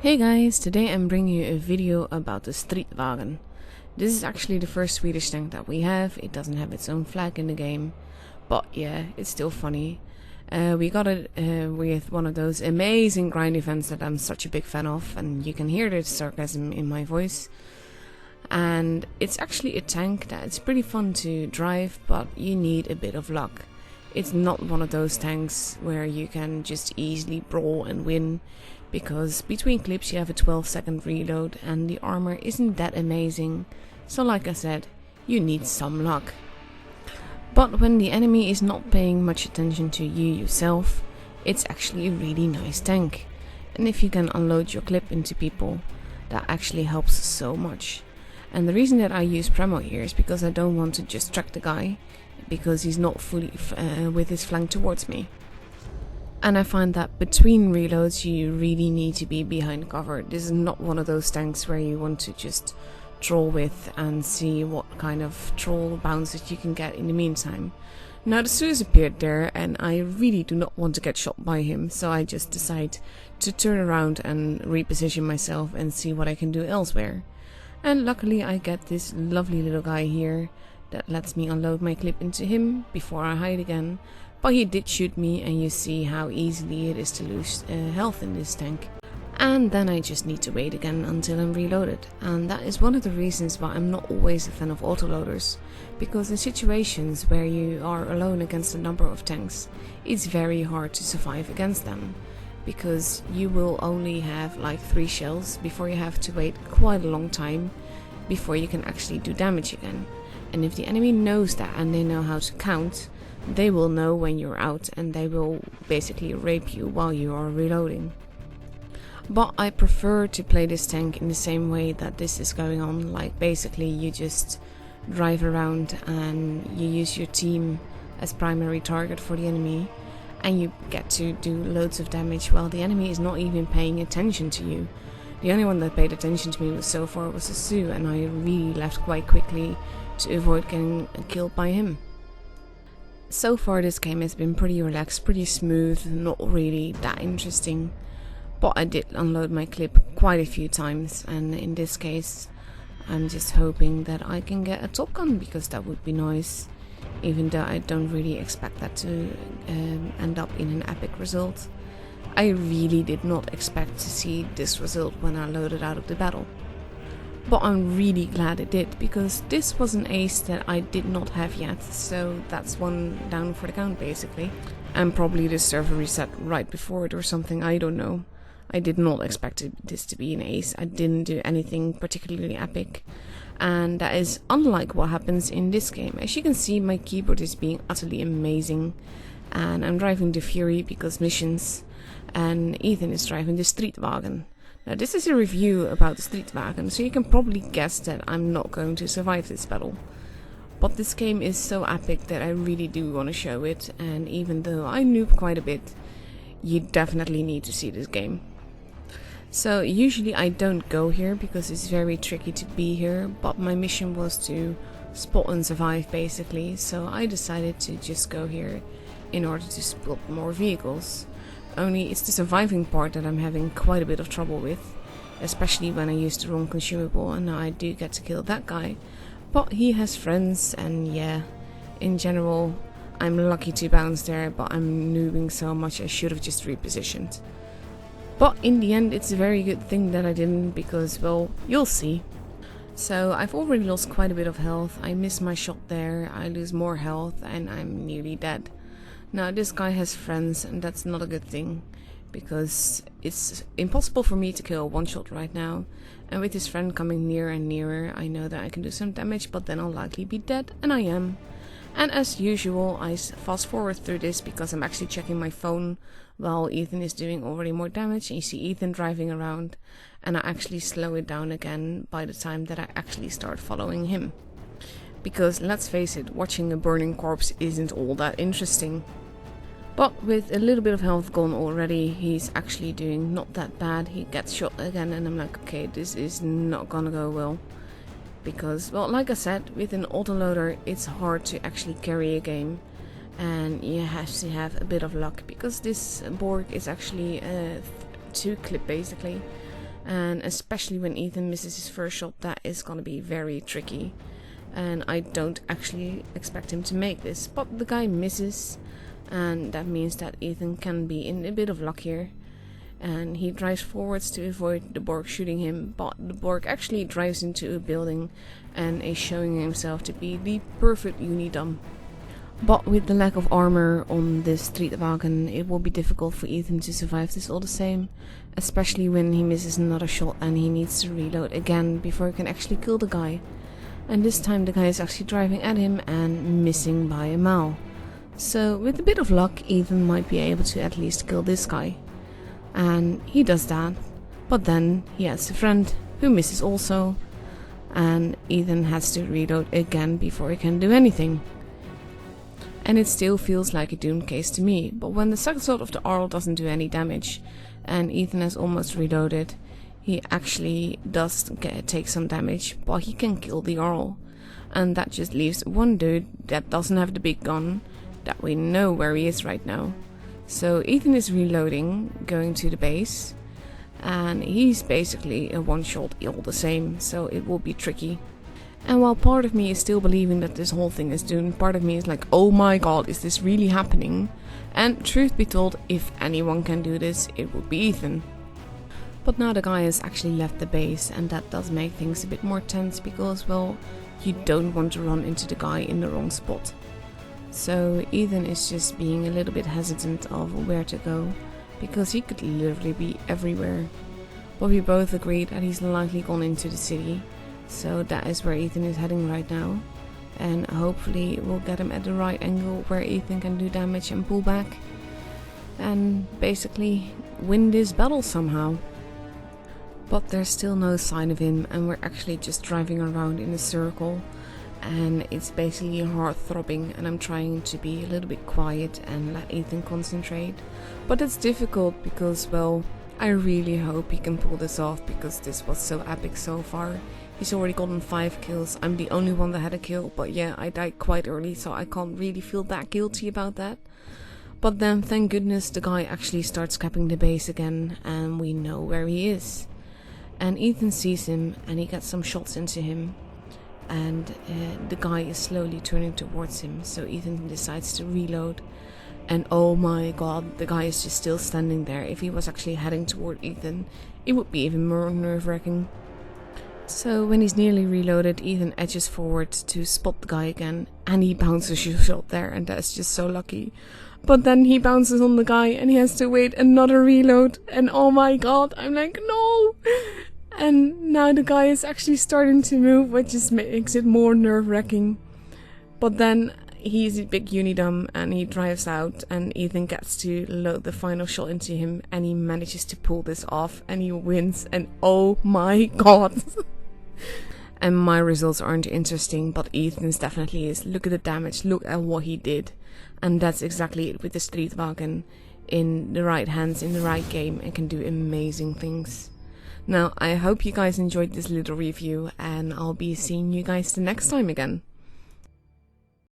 Hey guys, today I'm bringing you a video about the Stridsvagn. This is actually the first Swedish tank that we have. It doesn't have its own flag in the game, but yeah, it's still funny. We got it with one of those amazing grind events that I'm such a big fan of, and you can hear the sarcasm in my voice. And it's actually a tank that's pretty fun to drive, but you need a bit of luck. It's not one of those tanks where you can just easily brawl and win, because between clips you have a 12-second reload and the armor isn't that amazing, so like I said, you need some luck. But when the enemy is not paying much attention to you yourself, it's actually a really nice tank. And if you can unload your clip into people, that actually helps so much. And the reason that I use Premo here is because I don't want to just track the guy, because he's not fully with his flank towards me. And I find that between reloads you really need to be behind cover. This is not one of those tanks where you want to just troll with and see what kind of troll bounces you can get in the meantime. Now the Suez appeared there and I really do not want to get shot by him, so I just decide to turn around and reposition myself and see what I can do elsewhere. And luckily I get this lovely little guy here that lets me unload my clip into him before I hide again. But he did shoot me, and you see how easily it is to lose health in this tank. And then I just need to wait again until I'm reloaded. And that is one of the reasons why I'm not always a fan of autoloaders. Because in situations where you are alone against a number of tanks, it's very hard to survive against them. Because you will only have like 3 shells before you have to wait quite a long time before you can actually do damage again. And if the enemy knows that and they know how to count, they will know when you're out and they will basically rape you while you are reloading. But I prefer to play this tank in the same way that this is going on, like basically you just drive around and you use your team as primary target for the enemy, and you get to do loads of damage while the enemy is not even paying attention to you. The only one that paid attention to me so far was the Su, and I really left quite quickly to avoid getting killed by him. So far this game has been pretty relaxed, pretty smooth, not really that interesting. But I did unload my clip quite a few times, and in this case I'm just hoping that I can get a Top Gun, because that would be nice. Even though I don't really expect that to end up in an epic result. I really did not expect to see this result when I loaded out of the battle. But I'm really glad it did, because this was an ace that I did not have yet, so that's one down for the count basically. And probably the server reset right before it or something, I don't know. I did not expect this to be an ace. I didn't do anything particularly epic. And that is unlike what happens in this game. As you can see, my keyboard is being utterly amazing. And I'm driving the Fury because missions. And Ethan is driving the Stridsvagn. Now this is a review about the Stridsvagn, so you can probably guess that I'm not going to survive this battle. But this game is so epic that I really do want to show it, and even though I noob quite a bit, you definitely need to see this game. So usually I don't go here because it's very tricky to be here, but my mission was to spot and survive basically, so I decided to just go here in order to spot more vehicles. Only it's the surviving part that I'm having quite a bit of trouble with, especially when I use the wrong consumable, and now I do get to kill that guy. But he has friends, and yeah, in general I'm lucky to bounce there, but I'm noobing so much I should have just repositioned. But in the end it's a very good thing that I didn't, because, well, you'll see. So I've already lost quite a bit of health, I miss my shot there, I lose more health, and I'm nearly dead. Now this guy has friends, and that's not a good thing, because it's impossible for me to kill one shot right now, and with his friend coming nearer and nearer I know that I can do some damage, but then I'll likely be dead, and I am. And as usual I fast forward through this because I'm actually checking my phone while Ethan is doing already more damage, and you see Ethan driving around, and I actually slow it down again by the time that I actually start following him. Because let's face it, watching a burning corpse isn't all that interesting. But with a little bit of health gone already, he's actually doing not that bad. He gets shot again and I'm like, okay, this is not gonna go well. Because, well, like I said, with an autoloader it's hard to actually carry a game. And you have to have a bit of luck, because this Borg is actually a 2 clip basically. And especially when Ethan misses his first shot, that is gonna be very tricky. And I don't actually expect him to make this, but the guy misses, and that means that Ethan can be in a bit of luck here. And he drives forwards to avoid the Borg shooting him, but the Borg actually drives into a building and is showing himself to be the perfect Unidom. But with the lack of armor on this Streetwagen, it will be difficult for Ethan to survive this all the same, especially when he misses another shot and he needs to reload again before he can actually kill the guy. And this time the guy is actually driving at him and missing by a mile. So with a bit of luck, Ethan might be able to at least kill this guy. And he does that, but then he has a friend who misses also, and Ethan has to reload again before he can do anything. And it still feels like a doomed case to me, but when the second shot of the Arl doesn't do any damage, and Ethan has almost reloaded, he actually does take some damage, but he can kill the Arl. And that just leaves one dude that doesn't have the big gun, that we know where he is right now. So Ethan is reloading, going to the base, and he's basically a one-shot all the same, so it will be tricky. And while part of me is still believing that this whole thing is doomed, part of me is like, oh my god, is this really happening? And truth be told, if anyone can do this, it would be Ethan. But now the guy has actually left the base, and that does make things a bit more tense because, well, you don't want to run into the guy in the wrong spot. So Ethan is just being a little bit hesitant of where to go, because he could literally be everywhere. But we both agreed that he's likely gone into the city, so that is where Ethan is heading right now. And hopefully we'll get him at the right angle where Ethan can do damage and pull back. And basically win this battle somehow. But there's still no sign of him, and we're actually just driving around in a circle. And it's basically heart throbbing, and I'm trying to be a little bit quiet and let Ethan concentrate. But it's difficult because, well, I really hope he can pull this off, because this was so epic so far. He's already gotten 5 kills. I'm the only one that had a kill, but yeah, I died quite early, so I can't really feel that guilty about that. But then, thank goodness, the guy actually starts capping the base again, and we know where he is. And Ethan sees him, and he gets some shots into him. And the guy is slowly turning towards him, so Ethan decides to reload. And oh my god, the guy is just still standing there. If he was actually heading toward Ethan, it would be even more nerve-wracking. So when he's nearly reloaded, Ethan edges forward to spot the guy again, and he bounces a shot there, and that's just so lucky. But then he bounces on the guy, and he has to wait another reload, and oh my god, I'm like, no! And now the guy is actually starting to move, which just makes it more nerve-wracking. But then he's a big Unidom, and he drives out, and Ethan gets to load the final shot into him, and he manages to pull this off, and he wins, and oh my god. And my results aren't interesting, but Ethan's definitely is. Look at the damage, look at what he did. And that's exactly it with the Streetwagen. In the right hands, in the right game, and can do amazing things. Now, I hope you guys enjoyed this little review, and I'll be seeing you guys the next time again.